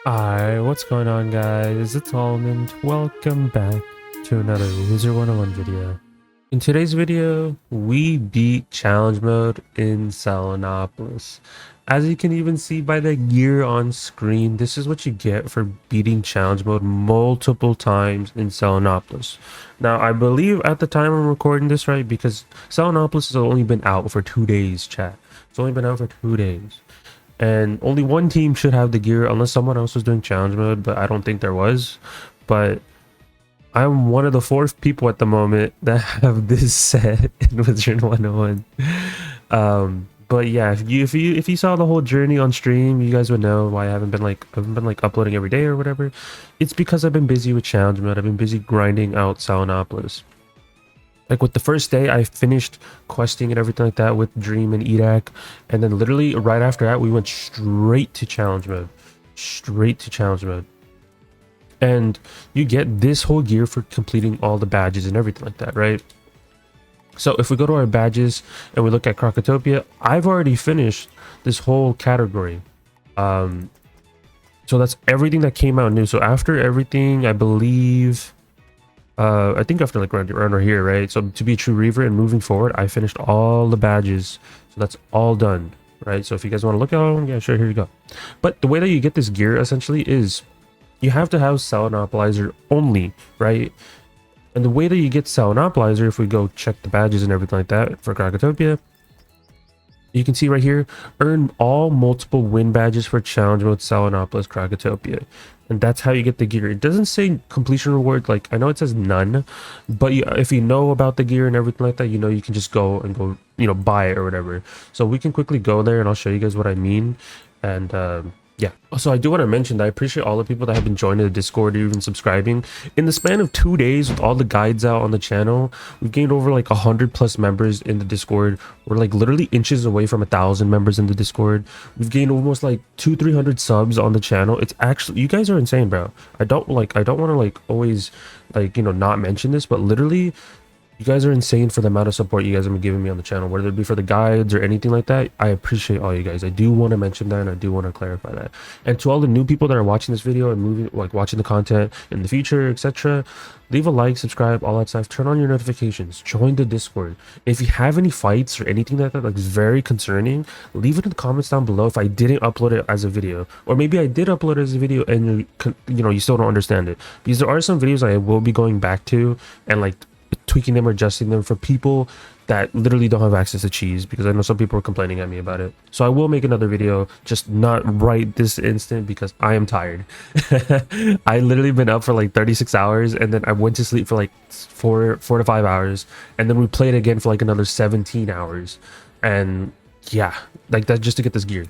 Hi, what's going on guys? It's Almond. Welcome back to another Wizard101 video. In today's video, we beat challenge mode in Selenopolis. As you can even see by the gear on screen, this is what you get for beating challenge mode multiple times in Selenopolis. Now, I believe at the time I'm recording this, right, because Selenopolis has only been out for 2 days, chat. It's only been out for 2 days. And only one team should have the gear unless someone else was doing challenge mode, but I don't think there was. But I'm one of the 4th people at the moment that have this set in Wizard101. But yeah, if you saw the whole journey on stream, you guys would know why I haven't been like uploading every day or whatever. It's because I've been busy with challenge mode. I've been busy grinding out Selenopolis. Like with the first day, I finished questing and everything like that with Dream and Edak, and then literally right after that, we went straight to challenge mode. Straight to challenge mode. And you get this whole gear for completing all the badges and everything like that, right? So if we go to our badges and we look at Crocotopia, I've already finished this whole category. So that's everything that came out new. So after everything, I believe... I think after like around right here, right? So to be a true reaver and moving forward, I finished all the badges. So that's all done, right? So if you guys want to look at all of them, yeah, sure, here you go. But the way that you get this gear essentially is you have to have Selenopolizer only, right? And the way that you get Selenopolizer, if we go check the badges and everything like that for Crocotopia, you can see right here, earn all multiple win badges for challenge mode Selenopolis Crocotopia. And that's how you get the gear. It doesn't say completion reward, like I know it says none, but if you know about the gear and everything like that, you know you can just go and go, you know, buy it or whatever. So we can quickly go there and I'll show you guys what I mean. And yeah. Also, I do want to mention that I appreciate all the people that have been joining the Discord or even subscribing. In the span of 2 days, with all the guides out on the channel, we've gained over like 100+ members in the Discord. We're like literally inches away from 1,000 members in the Discord. We've gained almost like 200-300 subs on the channel. It's actually, you guys are insane, bro. I don't want to like always like, you know, not mention this, but literally you guys are insane for the amount of support you guys have been giving me on the channel, whether it be for the guides or anything like that. I appreciate all you guys. I do want to mention that, and I do want to clarify that. And to all the new people that are watching this video and moving, like watching the content in the future, etc., leave a like, subscribe, all that stuff. Turn on your notifications. Join the Discord. If you have any fights or anything like that, like very concerning, leave it in the comments down below. If I didn't upload it as a video, or maybe I did upload it as a video and you still don't understand it, because there are some videos I will be going back to and like tweaking them or adjusting them for people that literally don't have access to cheese, because I know some people are complaining at me about it. So I will make another video, just not right this instant because I am tired. I literally been up for like 36 hours and then I went to sleep for like 4 to 5 hours, and then we played again for like another 17 hours. And yeah, like that just to get this gear.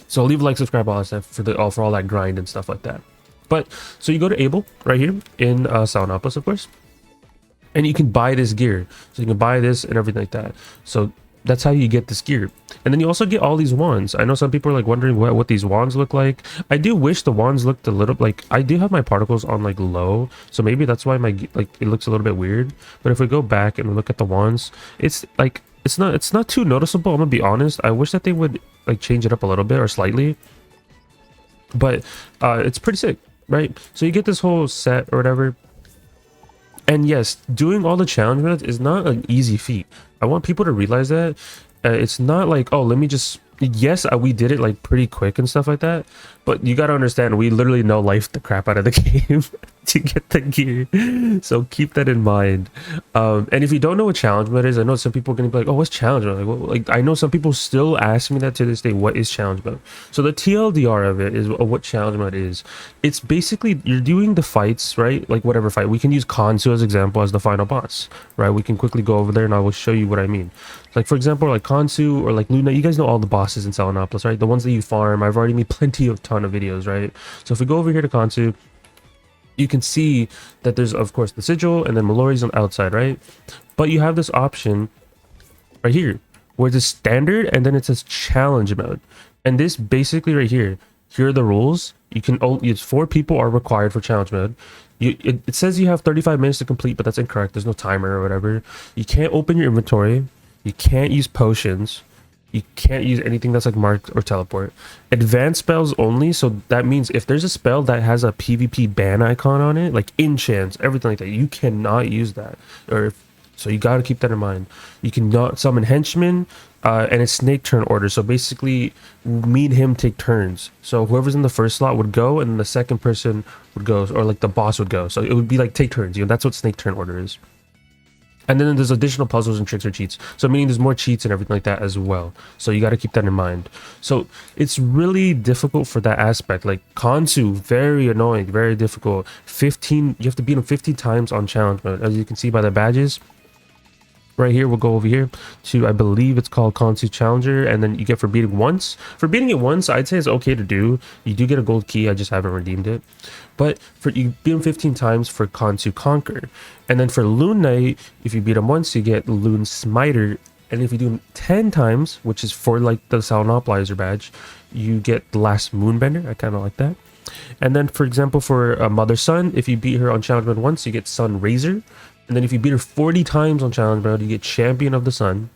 So leave a like, subscribe, all that stuff for all that grind and stuff like that. But so you go to Able right here in Selenopolis, of course, and you can buy this gear. So you can buy this and everything like that. So that's how you get this gear. And then you also get all these wands. I know some people are like wondering what these wands look like. I do wish the wands looked a little like, I do have my particles on like low, so maybe that's why my like it looks a little bit weird. But if we go back and look at the wands, it's like it's not too noticeable. I'm gonna be honest. I wish that they would like change it up a little bit or slightly, but it's pretty sick, right? So you get this whole set or whatever. And yes, doing all the challenge modes is not an easy feat. I want people to realize that. It's not like, oh, let me just... Yes, we did it like pretty quick and stuff like that. But you got to understand, we literally no life the crap out of the game to get the gear. So keep that in mind. And if you don't know what challenge mode is, I know some people are going to be like, oh, what's challenge mode? Like, I know some people still ask me that to this day, what is challenge mode? So the TLDR of it is what challenge mode is. It's basically, you're doing the fights, right? Like whatever fight. We can use Kansu as example as the final boss, right? We can quickly go over there and I will show you what I mean. Like for example, like Kansu or like Luna, you guys know all the bosses in Selenopolis, right? The ones that you farm. I've already made plenty of ton of videos, right? So if we go over here to Kansu, you can see that there's of course the sigil and then Malori's on the outside, right? But you have this option right here where it's standard and then it says challenge mode. And this basically right here are the rules. You can only, it's 4 people are required for challenge mode. It says you have 35 minutes to complete, but that's incorrect. There's no timer or whatever. You can't open your inventory. You can't use potions. You can't use anything that's like marked or teleport. Advanced spells only, so that means if there's a spell that has a PvP ban icon on it, like enchants, everything like that, you cannot use that. So you got to keep that in mind. You cannot summon henchmen, and it's snake turn order. So basically, me and him take turns. So whoever's in the first slot would go, and then the second person would go, or like the boss would go. So it would be like take turns. That's what snake turn order is. And then there's additional puzzles and tricks or cheats. So meaning there's more cheats and everything like that as well. So you got to keep that in mind. So it's really difficult for that aspect. Like Kansu, very annoying, very difficult. 15, you have to beat him 15 times on challenge mode. As you can see by the badges. Right here, we'll go over here to, I believe it's called Kansu Challenger, and then you get for beating once. For beating it once, I'd say it's okay to do. You do get a gold key, I just haven't redeemed it. But for you beat him 15 times for Kansu Conquer. And then for Loon Knight, if you beat him once, you get Loon Smiter. And if you do him 10 times, which is for like the Selenopolis badge, you get the Last Moonbender. I kind of like that. And then, for example, for Mother Sun, if you beat her on challenge mode once, you get Sun Razor. And then if you beat her 40 times on challenge mode, you get Champion of the Sun.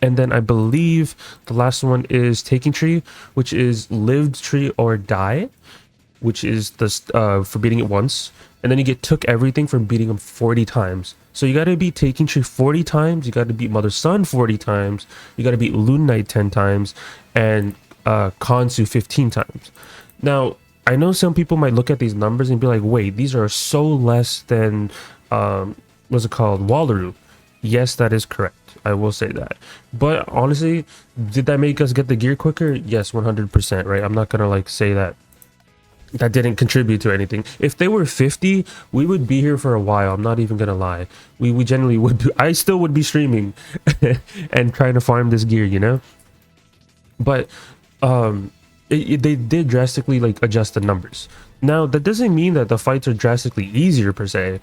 And then I believe the last one is Taking Tree, which is Lived Tree or Die, which is the for beating it once. And then you get Took Everything from beating them 40 times. So you got to beat Taking Tree 40 times, you got to beat Mother Sun 40 times, you got to beat Loon Knight 10 times, and Kansu 15 times. Now, I know some people might look at these numbers and be like, wait, these are so less than what's it called, Wallaroo. Yes, that is correct, I will say that. But honestly, did that make us get the gear quicker? Yes, 100%, right? I'm not gonna like say that didn't contribute to anything. If they were 50, we would be here for a while. I'm not even gonna lie. We generally would be, I still would be streaming and trying to farm this gear, but they did drastically like adjust the numbers. Now that doesn't mean that the fights are drastically easier per se.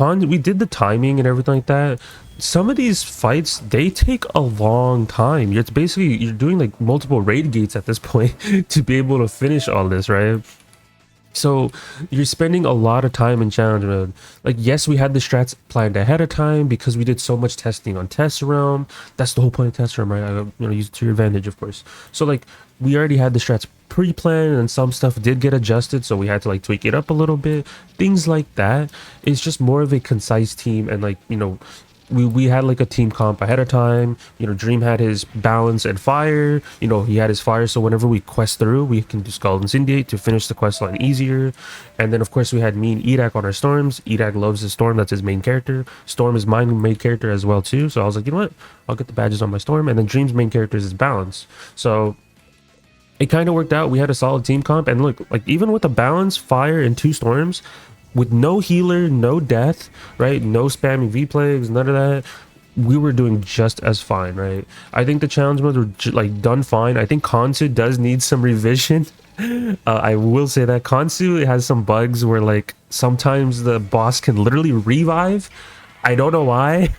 We did the timing and everything like that. Some of these fights, they take a long time. It's basically, you're doing like multiple raid gates at this point to be able to finish all this, right? So you're spending a lot of time in challenge mode. Like, yes, we had the strats planned ahead of time because we did so much testing on test realm. That's the whole point of test realm, right? Use it to your advantage, of course. So like, we already had the strats pre-planned, and some stuff did get adjusted, so we had to like tweak it up a little bit. Things like that. It's just more of a concise team, and like, we had like a team comp ahead of time. Dream had his balance and fire. He had his fire, so whenever we quest through, we can do Scald Incendiate to finish the quest line easier. And then of course we had me and Edak on our storms. Edak loves his storm, that's his main character. Storm is my main character as well too, so I was like, you know what, I'll get the badges on my storm. And then Dream's main character is his balance, so it kind of worked out. We had a solid team comp, and look, like even with a balance, fire, and 2 storms, with no healer, no death, right? No spamming V-plagues, none of that. We were doing just as fine, right? I think the challenge modes were like done fine. I think Kansu does need some revision. I will say that Kansu has some bugs where like sometimes the boss can literally revive. I don't know why,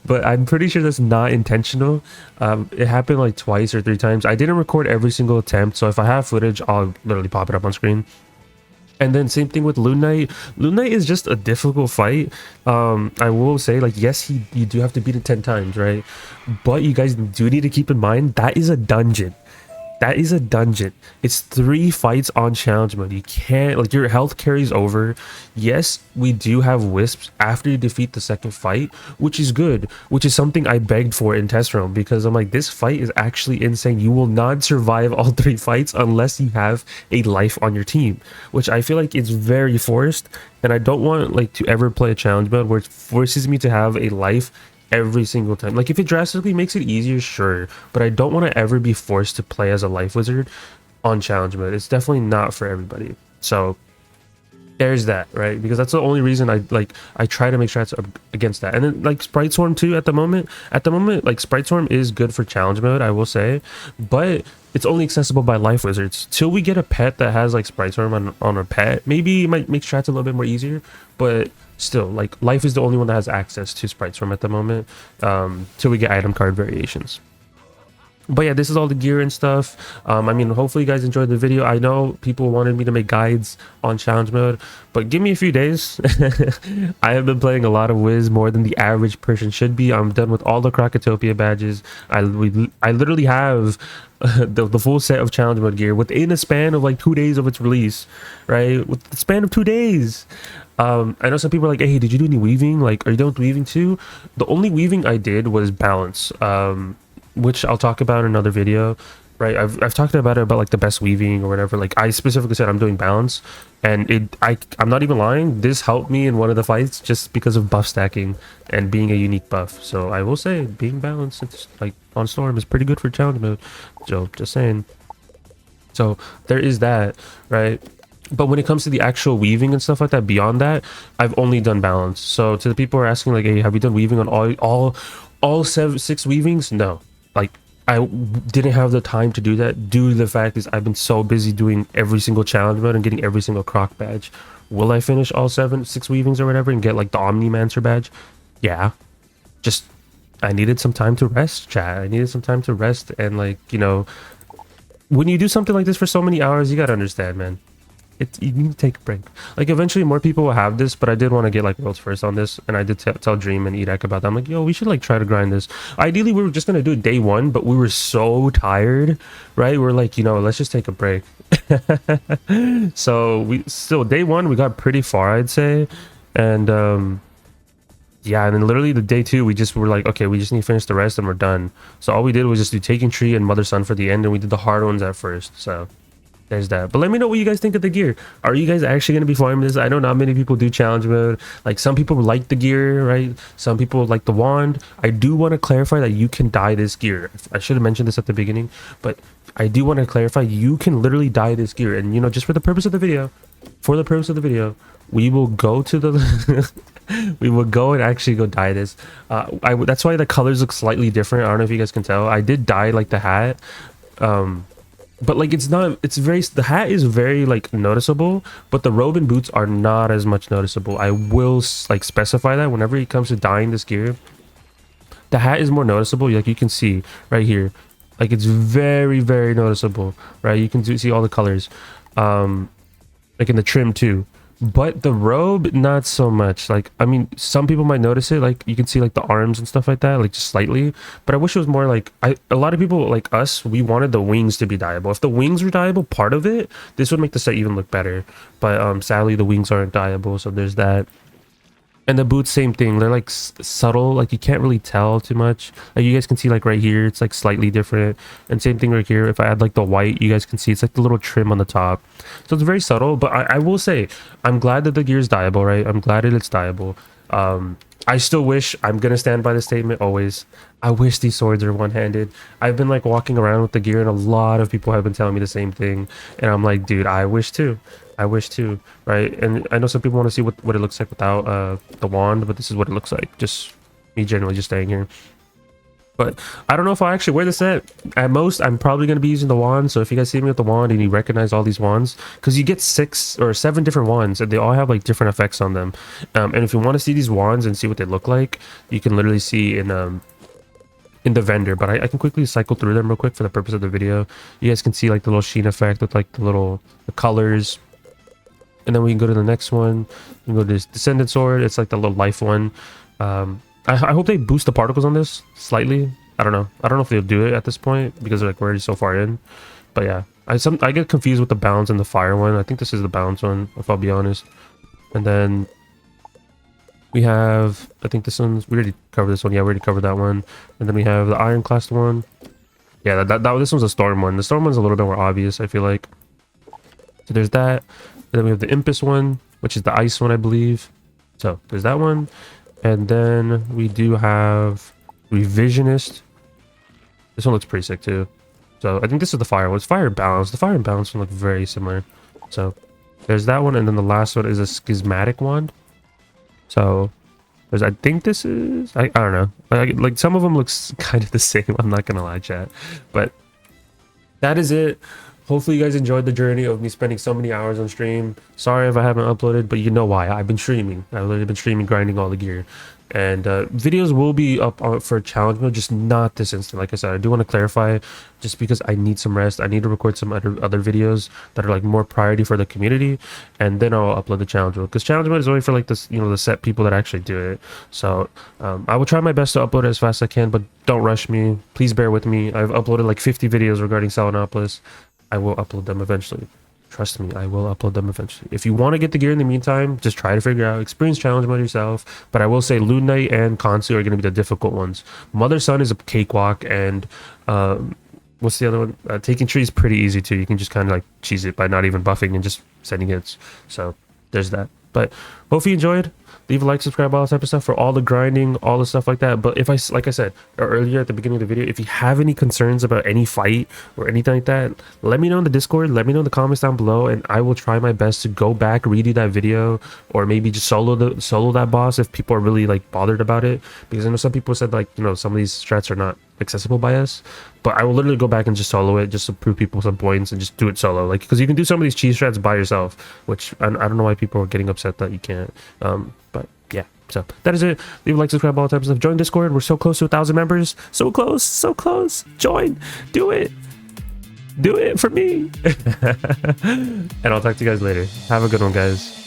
but I'm pretty sure that's not intentional. It happened like twice or 3 times. I didn't record every single attempt, so if I have footage, I'll literally pop it up on screen. And then same thing with Loon Knight. Loon Knight is just a difficult fight. I will say, like, yes, you do have to beat it 10 times, right? But you guys do need to keep in mind, that is a dungeon. That is a dungeon. It's 3 fights on challenge mode. You can't, like, your health carries over. Yes, we do have wisps after you defeat the second fight, which is good, which is something I begged for in test realm, because I'm like, this fight is actually insane. You will not survive all 3 fights unless you have a life on your team, which I feel like is very forced, and I don't want like to ever play a challenge mode where it forces me to have a life every single time. Like, if it drastically makes it easier, sure, but I don't want to ever be forced to play as a life wizard on challenge mode. It's definitely not for everybody. So there's that, right? Because that's the only reason I try to make strats against that. And then like Sprite Swarm too, at the moment like Sprite Swarm is good for challenge mode, I will say, but it's only accessible by life wizards. Till we get a pet that has like Sprite Swarm on a pet, maybe it might make strats a little bit more easier, but still, like, life is the only one that has access to Sprite Swarm at the moment, till we get item card variations. But yeah, this is all the gear and stuff. I mean, hopefully you guys enjoyed the video. I know people wanted me to make guides on challenge mode, but give me a few days. I have been playing a lot of Wiz, more than the average person should be. I'm done with all the Krakatopia badges. I literally have the full set of challenge mode gear within a span of like 2 days of its release, right? With the span of 2 days. I know some people are like, hey, did you do any weaving? Like, are you done with weaving too? The only weaving I did was balance, which I'll talk about in another video, right? I've talked about it, about like the best weaving or whatever. Like, I specifically said I'm doing balance, and I'm not even lying, this helped me in one of the fights just because of buff stacking and being a unique buff. So I will say being balanced, it's like on Storm, is pretty good for challenge mode. So just saying. So there is that, right? But when it comes to the actual weaving and stuff like that, beyond that, I've only done balance. So to the people who are asking like, hey, have you done weaving on all 6 weavings? No. Like, I didn't have the time to do that due to the fact is I've been so busy doing every single challenge mode and getting every single croc badge. Will I finish all 6 weavings or whatever and get like the Omnimancer badge? Yeah. Just, I needed some time to rest, chat. I needed some time to rest, and like, you know, when you do something like this for so many hours, you gotta understand, man. You need to take a break. Like, eventually more people will have this, but I did want to get like worlds first on this, and I did tell Dream and Edek about that. I'm like, yo, we should like try to grind this. Ideally we were just gonna do it day 1, but we were so tired, right? We're like, you know, let's just take a break. So we still, day 1 we got pretty far, I'd say. And yeah, and then literally the day 2 we just were like, okay, we just need to finish the rest and we're done. So all we did was just do Taking Tree and Mother Sun for the end, and we did the hard ones at first. So there's that. But let me know what you guys think of the gear. Are you guys actually going to be farming this? I know not many people do challenge mode. Like, some people like the gear, right? Some people like the wand. I do want to clarify that you can dye this gear. I should have mentioned this at the beginning, but I do want to clarify you can literally dye this gear. And, you know, just for the purpose of the video, we will go to the we will go and actually go dye this. That's why the colors look slightly different. I don't know if you guys can tell. I did dye like the hat. But like, the hat is very like noticeable, but the robe and boots are not as much noticeable. I will like specify that whenever it comes to dyeing this gear, the hat is more noticeable. Like, you can see right here, like, it's very, very noticeable, right? You can see all the colors, like in the trim too. But the robe, not so much. Like, I mean, some people might notice it, like you can see like the arms and stuff like that, like just slightly. But I wish it was more like, a lot of people like us, we wanted the wings to be dyeable. If the wings were dyeable, part of it, this would make the set even look better. But sadly the wings aren't dyeable, so there's that. And the boots, same thing. They're like subtle, like you can't really tell too much. Like, you guys can see like right here, it's like slightly different. And same thing right here. If I add like the white, you guys can see it's like the little trim on the top. So it's very subtle, but I will say, I'm glad that the gear is dyeable, right? I'm glad that it's dyeable. I still wish, I'm gonna stand by the statement always, I wish these swords are one-handed. I've been like walking around with the gear, and a lot of people have been telling me the same thing, and I'm like, dude, I wish too, right? And I know some people want to see what it looks like without the wand, but this is what it looks like, just me generally just staying here. But I don't know if I'll actually wear the set. At most, I'm probably going to be using the wand. So if you guys see me with the wand and you recognize all these wands, because you get 6 or 7 different wands, and they all have like different effects on them. And if you want to see these wands and see what they look like, you can literally see in the vendor. But I can quickly cycle through them real quick for the purpose of the video. You guys can see like the little sheen effect with like the colors. And then we can go to the next one. We can go to this Descendant Sword. It's like the little life one. I hope they boost the particles on this slightly. I don't know if they'll do it at this point, because like we're already so far in. But yeah, I get confused with the balance and the fire one. I think this is the balance one, if I'll be honest. And then we have, I think this one's, we already covered this one. Yeah, we already covered that one. And then we have the Ironclast one. Yeah, this one's a Storm one. The Storm one's a little bit more obvious, I feel like. So there's that. And then we have the Impus one, which is the ice one, I believe. So there's that one. And then we do have Revisionist. This one looks pretty sick too. So I think this is the fire one. It's fire and balance. The fire and balance one look very similar. So there's that one. And then the last one is a schismatic wand. So there's, I think this is, I don't know. Like some of them looks kind of the same. I'm not going to lie, chat. But that is it. Hopefully you guys enjoyed the journey of me spending so many hours on stream. Sorry if I haven't uploaded, but you know why. I've been streaming. I've literally been streaming, grinding all the gear. and videos will be up for challenge mode, just not this instant. Like I said, I do want to clarify, just because I need some rest. I need to record some other videos that are like more priority for the community, and then I'll upload the challenge mode, because challenge mode is only for like this, you know, the set people that actually do it. So I will try my best to upload it as fast as I can, but don't rush me. Please bear with me. I've uploaded like 50 videos regarding Selenopolis. I will upload them eventually. Trust me, I will upload them eventually. If you want to get the gear in the meantime, just try to figure out, experience challenge mode yourself. But I will say Loon Knight and Kansu are going to be the difficult ones. Mother Sun is a cakewalk, and what's the other one? Taking Tree is pretty easy too. You can just kind of like cheese it by not even buffing and just sending hits. So there's that. But hope you enjoyed. Leave a like, subscribe, all that type of stuff for all the grinding, all the stuff like that. But if like I said earlier at the beginning of the video, if you have any concerns about any fight or anything like that, let me know in the Discord, let me know in the comments down below, and I will try my best to go back, redo that video, or maybe just solo that boss if people are really like bothered about it. Because I know some people said, like, you know, some of these strats are not accessible by us, but I will literally go back and just solo it, just to prove people some points, and just do it solo, like, because you can do some of these cheese strats by yourself, which I don't know why people are getting upset that you can't. But yeah, so that is it. Leave a like, subscribe, all that type of stuff. Join Discord. We're so close to 1,000 members. So close. Join. Do it for me. And I'll talk to you guys later. Have a good one, guys.